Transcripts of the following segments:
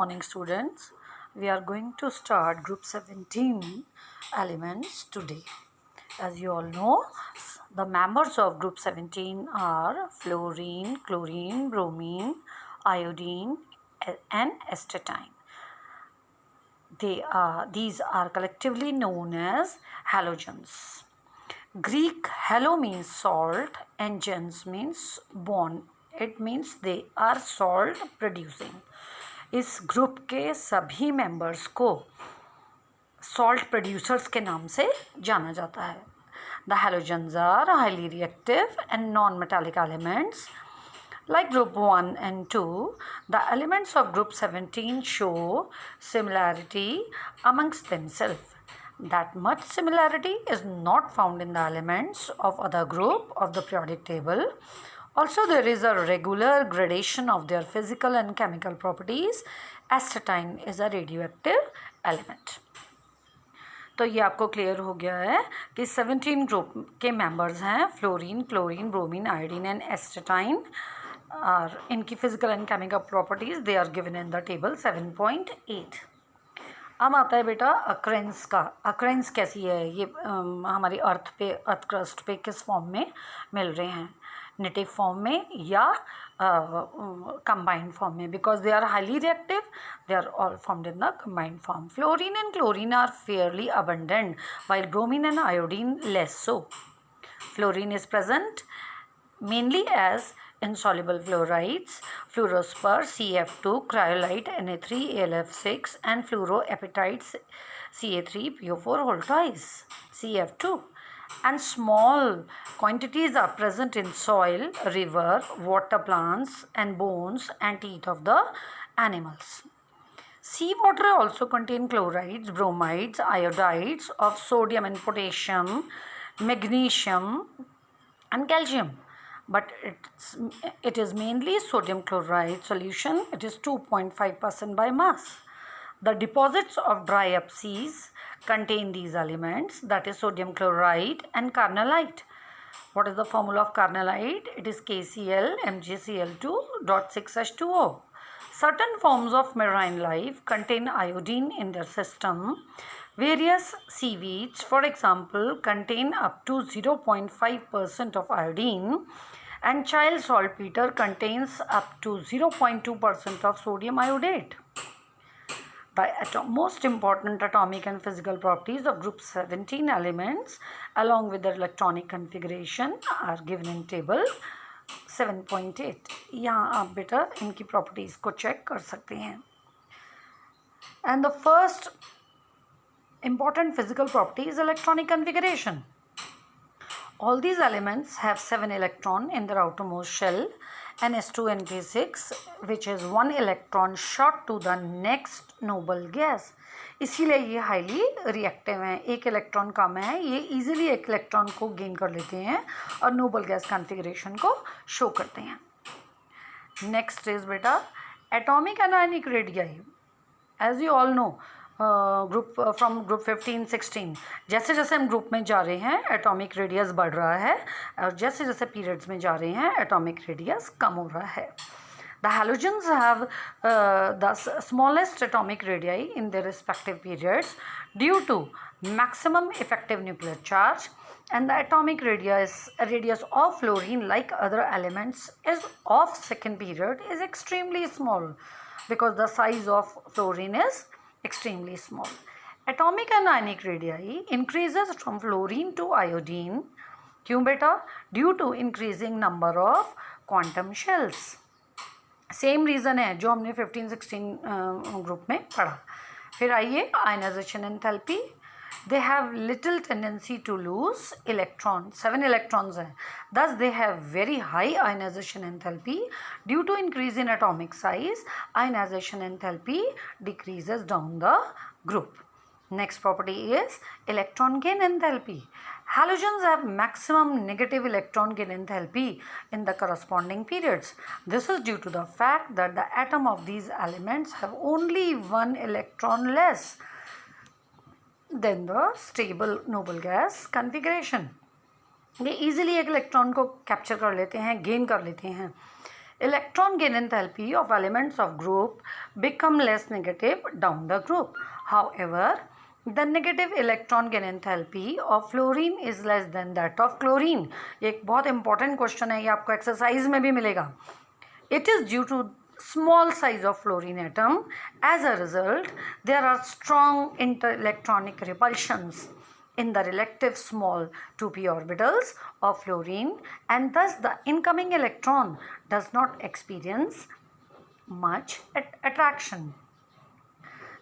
Morning students, we are going to start group 17 elements today. As you all know, the members of group 17 are fluorine, chlorine, bromine, iodine and astatine. These are collectively known as halogens. Greek halo means salt and gens means bond. It means they are salt producing. इस group के सभी members को salt producers के नाम से जाना जाता है. The halogens are highly reactive and non metallic elements. Like group 1 and 2, the elements of group 17 show similarity amongst themselves. That much similarity is not found in the elements of other group of the periodic table. Also, there is a regular gradation of their physical and chemical properties. Astatine is a radioactive element. तो ये आपको clear हो गया है कि 17 group के members हैं fluorine, chlorine, bromine, iodine and astatine. और इनकी physical and chemical properties they are given in the table 7.8. अब आता है बेटा अक्रेंस का. अक्रेंस कैसी है? ये हमारी अर्थ क्रस्ट पे किस फॉर्म में मिल रहे हैं? नेटिव फॉर्म में या combined form में, because they are highly reactive, they are all formed in the combined form. Fluorine and chlorine are fairly abundant, while bromine and iodine less so. Fluorine is present mainly as insoluble fluorides, fluorospar, CF2, cryolite, Na3, AlF6 and fluoroapatites Ca3PO4 whole twice, CF2. And small quantities are present in soil, river, water plants and bones and teeth of the animals. Seawater also contain chlorides, bromides, iodides of sodium and potassium, magnesium and calcium. But it is mainly sodium chloride solution. It is 2.5% by mass. The deposits of dry up seas contain these elements, that is sodium chloride and carnallite. What is the formula of carnallite? It is KCl MgCl2.6H2O. Certain forms of marine life contain iodine in their system. Various seaweeds, for example, contain up to 0.5% of iodine, and child saltpeter contains up to 0.2% of sodium iodate. The most important atomic and physical properties of group 17 elements along with their electronic configuration are given in table 7.8. यहाँ आप बेटा इनकी properties को check कर सकते हैं. And the first important physical property is electronic configuration. All these elements have 7 electrons in their outermost shell, NS2 and K6, which is 1 electron shot to the next noble gas. इसीलिए ये highly reactive हैं. एक electron कम है, ये easily एक electron को gain कर लेते हैं और नोबल गैस कॉन्फ़िगरेशन को शो करते हैं. नेक्स्ट इज बेटा atomic and ionic radii. As you all know, from group 15-16 जैसे जैसे हम ग्रुप में जा रहे हैं एटॉमिक रेडियस बढ़ रहा है और जैसे जैसे पीरियड्स में जा रहे हैं एटॉमिक रेडियस कम हो रहा है. The halogens have the smallest atomic radii in their respective periods due to maximum effective nuclear charge, and the atomic radius of fluorine, like other elements, is of second period is extremely small because the size of fluorine is extremely small. Atomic and ionic radii increases from fluorine to iodine. क्यों बेटा? Due to increasing number of quantum shells. Same reason है जो हमने 15-16 group में पढ़ा. फिर आइए ionisation enthalpy. They have little tendency to lose electrons. 7 electrons हैं. Thus they have very high ionization enthalpy. Due to increase in atomic size, ionization enthalpy decreases down the group. Next property is electron gain enthalpy. Halogens have maximum negative electron gain enthalpy in the corresponding periods. This is due to the fact that the atom of these elements have only 1 electron less than the stable noble gas configuration. ये easily एक electron को capture कर लेते हैं, gain कर लेते हैं. Electron gain enthalpy of elements of group become less negative down the group. However, the negative electron gain enthalpy of fluorine is less than that of chlorine. एक बहुत important question है, ये आपको exercise में भी मिलेगा. It is due to small size of fluorine atom. As a result, there are strong interelectronic repulsions in the relative small 2p orbitals of fluorine, and thus the incoming electron does not experience much attraction.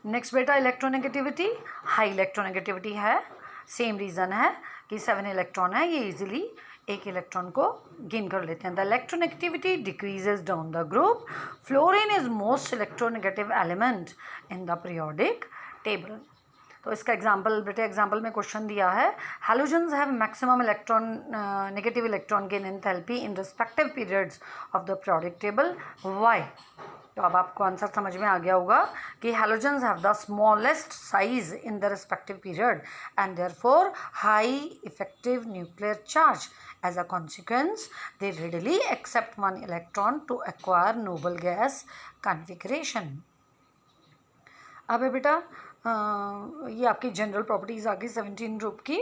Next बेटा electronegativity, high electronegativity है. Same reason है कि 7 electron है, ये easily एक electron को gain कर लेते हैं. The electronegativity decreases down the group. Fluorine is most electronegative element in the periodic table. तो इसका एग्जाम्पल बेटे एग्जाम्पल में क्वेश्चन दिया है, halogens have maximum negative electron gain enthalpy in respective periods of the periodic table. Why? तो अब आपको answer समझ में आ गया होगा कि halogens have the smallest size in the respective period and therefore high effective nuclear charge. As a consequence, they readily accept one electron to acquire noble gas configuration. अब है बेटा ये आपकी जनरल प्रॉपर्टीज़ आ गई 17 ग्रुप की,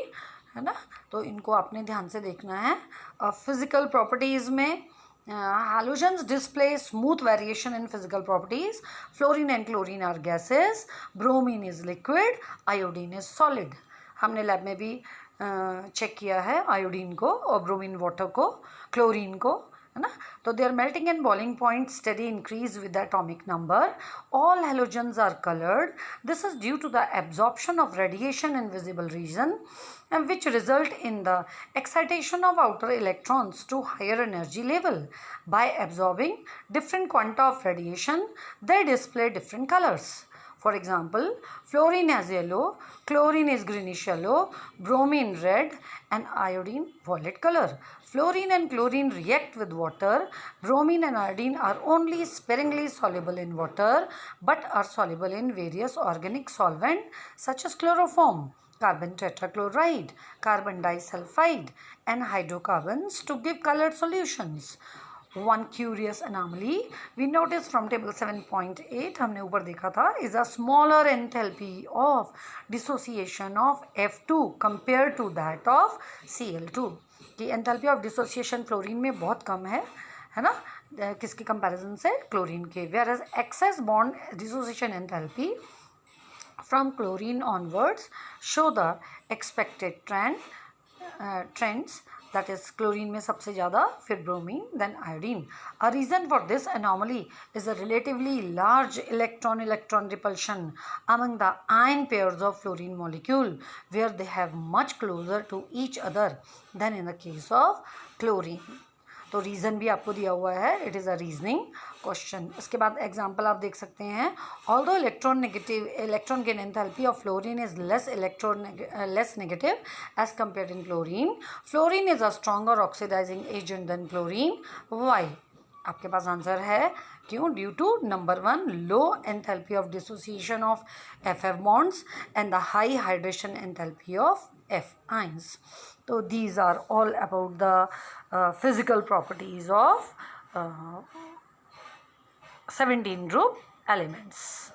है ना. तो इनको आपने ध्यान से देखना है. फिजिकल प्रॉपर्टीज़ में halogens display smooth variation in physical properties. Fluorine and chlorine are gases, bromine is liquid, iodine is solid. हमने लैब में भी चेक किया है आयोडीन को और ब्रोमीन वाटर को, क्लोरीन को, है ना. तो their melting and boiling point steadily increase with the atomic number. All halogens are coloured. This is due to the absorption of radiation in visible region and which result in the excitation of outer electrons to higher energy level. By absorbing different quanta of radiation, they display different colors. For example, fluorine has yellow, chlorine is greenish yellow, bromine red, and iodine violet color. Fluorine and chlorine react with water. Bromine and iodine are only sparingly soluble in water, but are soluble in various organic solvents such as chloroform, carbon tetrachloride, carbon disulfide, and hydrocarbons to give colored solutions. One curious anomaly we noticed from table 7.8 हमने ऊपर देखा था is a smaller enthalpy of dissociation of F2 compared to that of Cl2. कि enthalpy of dissociation fluorine में बहुत कम है ना, किसके कंपैरिजन से, क्लोरीन के. whereas excess bond dissociation enthalpy from chlorine onwards show the expected trends. That is chlorine में सबसे ज़्यादा, फिर bromine, then iodine. A reason for this anomaly is a relatively large electron repulsion among the ion pairs of fluorine molecule, where they have much closer to each other than in the case of chlorine. तो reason भी आपको दिया हुआ है, it is a reasoning question. इसके बाद example आप देख सकते हैं. Although electron gain enthalpy of fluorine is less negative as compared in chlorine. Fluorine is a stronger oxidising agent than chlorine. Why? आपके पास आंसर है क्यों. Due to number 1 low enthalpy of dissociation of FF bonds and the high hydration enthalpy of F ions. So these are all about the physical properties of 17 group elements.